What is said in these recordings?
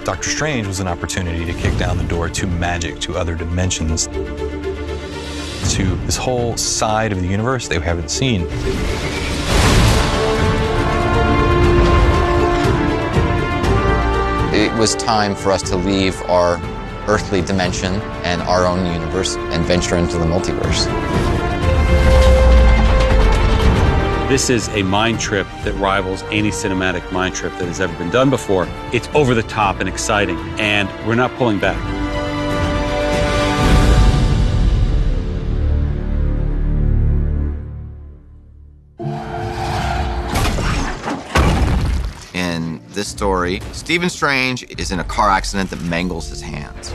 Doctor Strange was an opportunity to kick down the door to magic, to other dimensions, to this whole side of the universe they haven't seen. It was time for us to leave our earthly dimension and our own universe and venture into the multiverse. This is a mind trip that rivals any cinematic mind trip that has ever been done before. It's over the top and exciting, and we're not pulling back. In this story, Stephen Strange is in a car accident that mangles his hands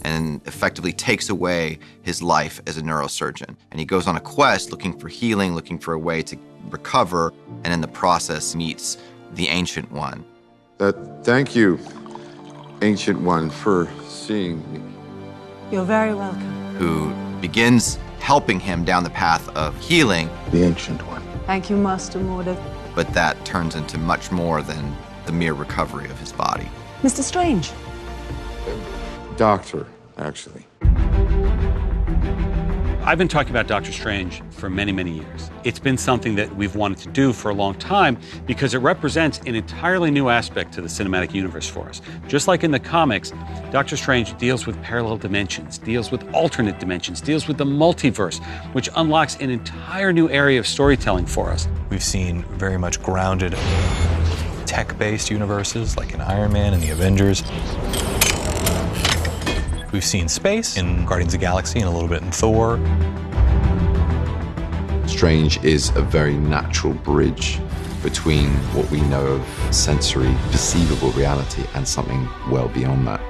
and effectively takes away his life as a neurosurgeon. And he goes on a quest looking for healing, looking for a way to recover, and in the process meets the Ancient One. Thank you, Ancient One, for seeing me. You're very welcome. Who begins helping him down the path of healing. The Ancient One. Thank you, Master Morda. But that turns into much more than the mere recovery of his body. Mr. Strange. Doctor, actually. I've been talking about Doctor Strange for many, many years. It's been something that we've wanted to do for a long time because it represents an entirely new aspect to the cinematic universe for us. Just like in the comics, Doctor Strange deals with parallel dimensions, deals with alternate dimensions, deals with the multiverse, which unlocks an entire new area of storytelling for us. We've seen very much grounded, tech-based universes like in Iron Man and the Avengers. We've seen space in Guardians of the Galaxy and a little bit in Thor. Strange is a very natural bridge between what we know of sensory, perceivable reality and something well beyond that.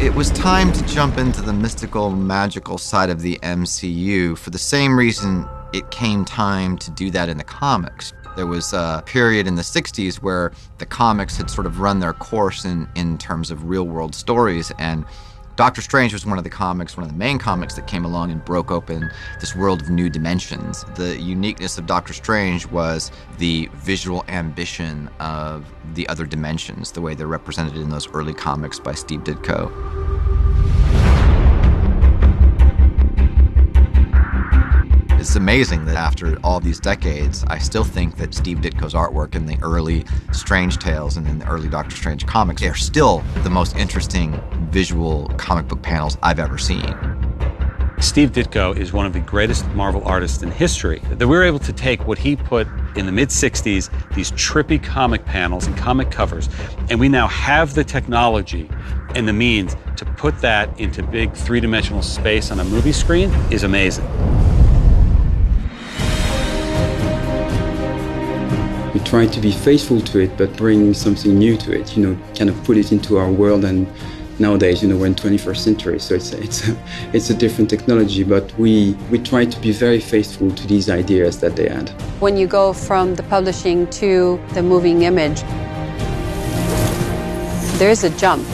It was time to jump into the mystical, magical side of the MCU for the same reason it came time to do that in the comics. There was a period in the 60s where the comics had sort of run their course in terms of real-world stories, and Doctor Strange was one of the main comics that came along and broke open this world of new dimensions. The uniqueness of Doctor Strange was the visual ambition of the other dimensions, the way they're represented in those early comics by Steve Ditko. It's amazing that after all these decades, I still think that Steve Ditko's artwork in the early Strange Tales and in the early Doctor Strange comics are still the most interesting visual comic book panels I've ever seen. Steve Ditko is one of the greatest Marvel artists in history. That we were able to take what he put in the mid-60s, these trippy comic panels and comic covers, and we now have the technology and the means to put that into big three-dimensional space on a movie screen is amazing. We try to be faithful to it, but bring something new to it, kind of put it into our world. And nowadays, we're in 21st century, so it's a different technology, but we try to be very faithful to these ideas that they had. When you go from the publishing to the moving image, there's a jump.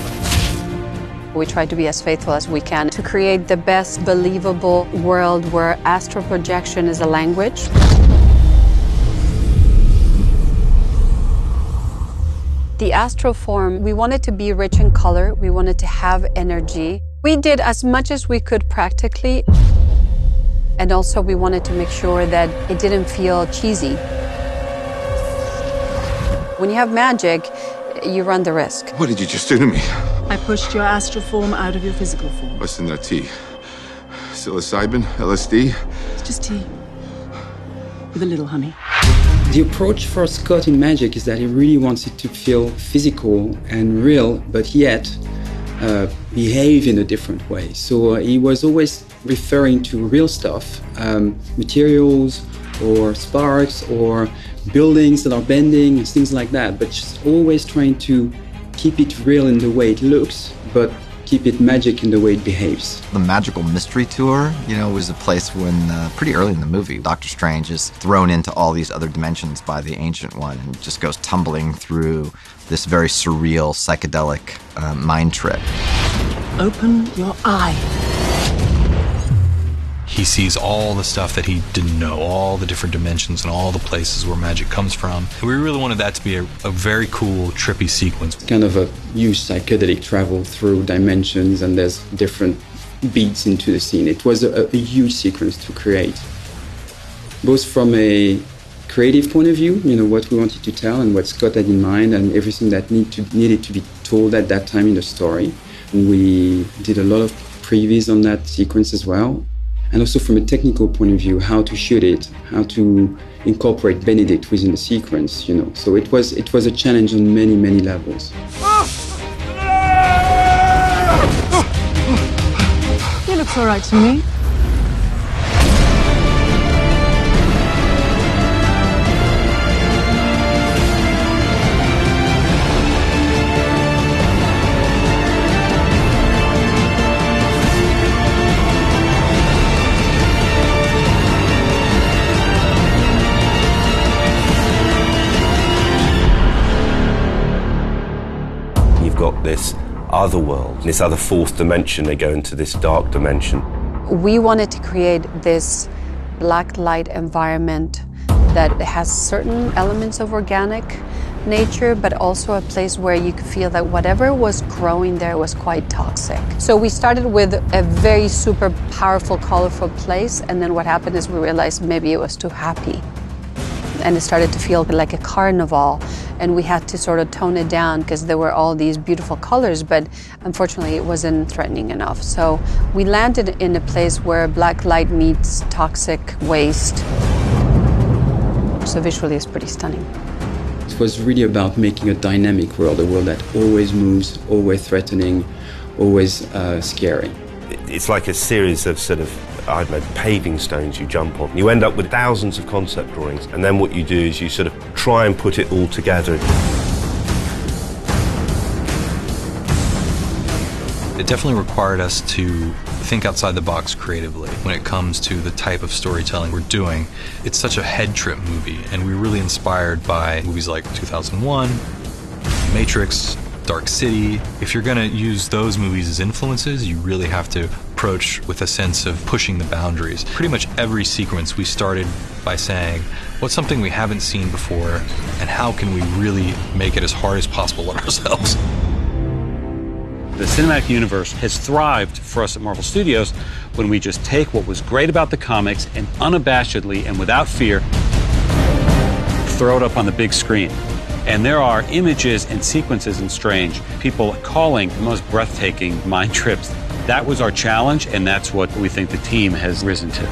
We try to be as faithful as we can to create the best believable world where astral projection is a language. The astral form, we wanted to be rich in color, we wanted to have energy. We did as much as we could practically, and also we wanted to make sure that it didn't feel cheesy. When you have magic, you run the risk. What did you just do to me? I pushed your astral form out of your physical form. What's in that tea? Psilocybin? LSD? It's just tea. With a little honey. The approach for Scott in magic is that he really wants it to feel physical and real, but yet behave in a different way. So he was always referring to real stuff, materials or sparks or buildings that are bending and things like that, but just always trying to keep it real in the way it looks, but keep it magic in the way it behaves. The Magical Mystery Tour, was a place when, pretty early in the movie, Doctor Strange is thrown into all these other dimensions by the Ancient One and just goes tumbling through this very surreal, psychedelic mind trip. Open your eye. He sees all the stuff that he didn't know, all the different dimensions and all the places where magic comes from. We really wanted that to be a very cool, trippy sequence. Kind of a huge psychedelic travel through dimensions, and there's different beats into the scene. It was a huge sequence to create, both from a creative point of view, what we wanted to tell and what Scott had in mind and everything that needed to be told at that time in the story. And we did a lot of previews on that sequence as well. And also from a technical point of view, how to shoot it, how to incorporate Benedict within the sequence, So it was a challenge on many, many levels. He looks all right to me. This other world, this other fourth dimension. They go into this dark dimension. We wanted to create this black light environment that has certain elements of organic nature, but also a place where you could feel that whatever was growing there was quite toxic. So we started with a very super powerful, colorful place, and then what happened is we realized maybe it was too happy. And it started to feel like a carnival, and we had to sort of tone it down because there were all these beautiful colors, but unfortunately it wasn't threatening enough. So we landed in a place where black light meets toxic waste. So visually it's pretty stunning. It was really about making a dynamic world, a world that always moves, always threatening, always scary. It's like a series of sort of, paving stones you jump on. You end up with thousands of concept drawings, and then what you do is you sort of try and put it all together. It definitely required us to think outside the box creatively when it comes to the type of storytelling we're doing. It's such a head trip movie, and we're really inspired by movies like 2001, Matrix, Dark City. If you're going to use those movies as influences, you really have to approach with a sense of pushing the boundaries. Pretty much every sequence we started by saying, what's something we haven't seen before, and how can we really make it as hard as possible on ourselves? The cinematic universe has thrived for us at Marvel Studios when we just take what was great about the comics and unabashedly and without fear throw it up on the big screen. And there are images and sequences in Strange, people calling the most breathtaking mind trips. That was our challenge, and that's what we think the team has risen to.